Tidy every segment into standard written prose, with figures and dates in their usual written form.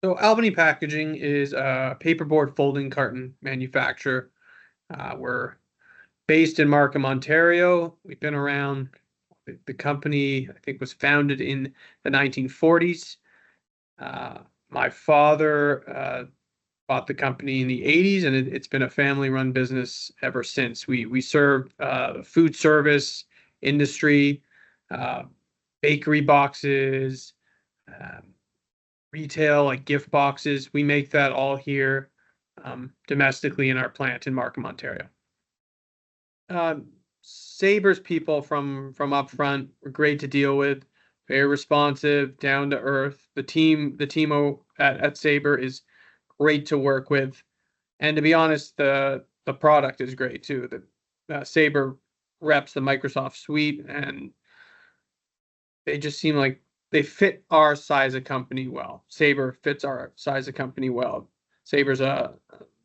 So Albany Packaging is a paperboard folding carton manufacturer. We're based in Markham, Ontario. We've been around. The company, I think, was founded in the 1940s. My father bought the company in the 80s, and it's been a family-run business ever since. We serve the food service industry, uh, bakery boxes, um, retail like gift boxes. We make that all here domestically in our plant in Markham, Ontario. Sabre's people from up front were great to deal with, very responsive, down to earth. The team at Sabre is great to work with, and to be honest, the product is great too. The Sabre reps the Microsoft suite, and they just seem like they fit our size of company well. Sabre fits our size of company well. Sabre's a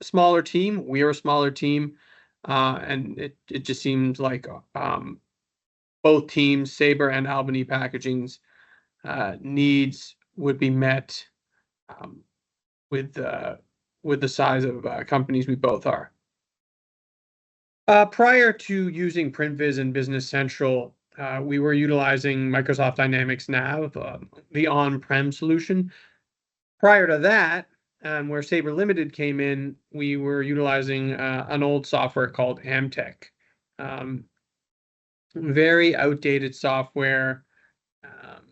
smaller team. We're a smaller team, and it just seems like both teams, Sabre and Albany Packaging's needs would be met um, with with the size of companies we both are. Prior to using PrintVis and Business Central, we were utilizing Microsoft Dynamics Nav, the on-prem solution. Prior to that, where Sabre Limited came in, we were utilizing an old software called Amtech. Um, Very outdated software, um,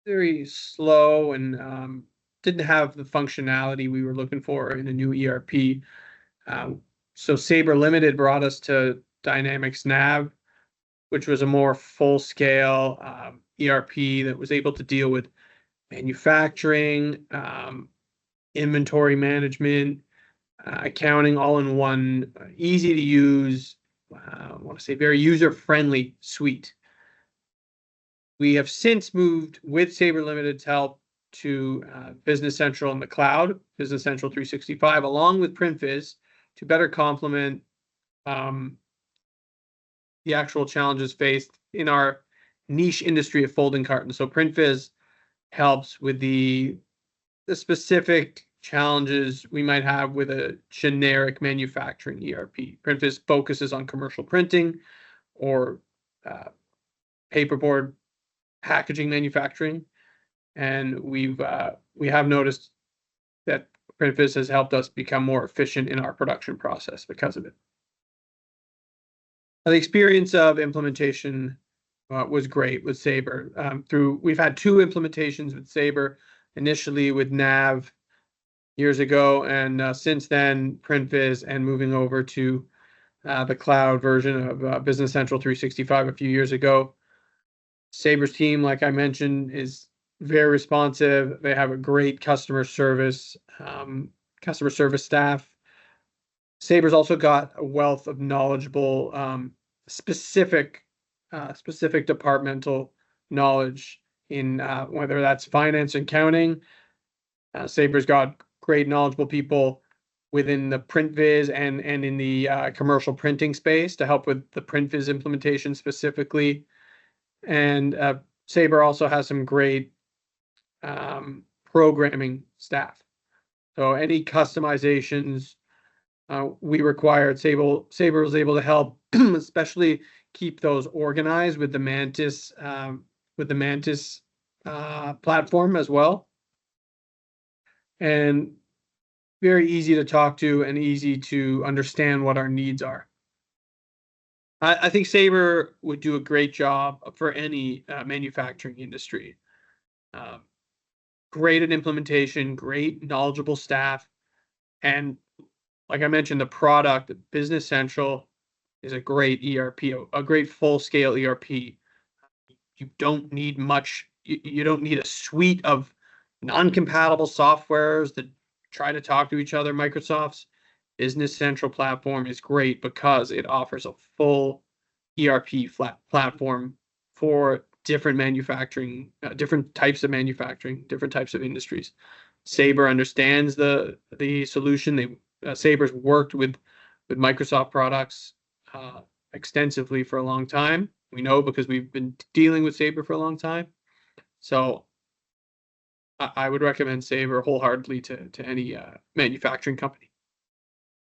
very slow, and didn't have the functionality we were looking for in a new ERP. So Sabre Limited brought us to Dynamics Nav, which was a more full-scale ERP that was able to deal with manufacturing, inventory management, accounting, all in one, easy to use, I want to say very user-friendly suite. We have since moved with Sabre Limited's help to Business Central in the cloud, Business Central 365, along with PrintVis, to better complement the actual challenges faced in our niche industry of folding cartons. So PrintVis helps with the specific challenges we might have with a generic manufacturing ERP. PrintVis focuses on commercial printing or paperboard packaging manufacturing, and we have noticed that PrintVis has helped us become more efficient in our production process because of it. The experience of implementation was great with Sabre. We've had two implementations with Sabre, initially with Nav years ago, and since then PrintVis, and moving over to the cloud version of Business Central 365 a few years ago. Sabre's team, like I mentioned, is very responsive. They have a great customer service staff. Sabre's also got a wealth of knowledgeable specific departmental knowledge in whether that's finance and accounting. Sabre's got great knowledgeable people within the PrintVis and in the commercial printing space to help with the PrintVis implementation specifically. And Sabre also has some great programming staff. So any customizations we required, Sabre was able to help, especially keep those organized with the Mantis platform as well, and very easy to talk to and easy to understand what our needs are. I think Sabre would do a great job for any manufacturing industry. Great at implementation, great knowledgeable staff, and like I mentioned, the product, Business Central, is a great ERP, a great full-scale ERP. You don't need much. You don't need a suite of non-compatible softwares that try to talk to each other. Microsoft's Business Central platform is great because it offers a full ERP platform for different manufacturing, different types of manufacturing, different types of industries. Sabre understands the solution. Sabre's worked with Microsoft products extensively for a long time. We know because we've been dealing with Sabre for a long time. So I would recommend Sabre wholeheartedly to any manufacturing company.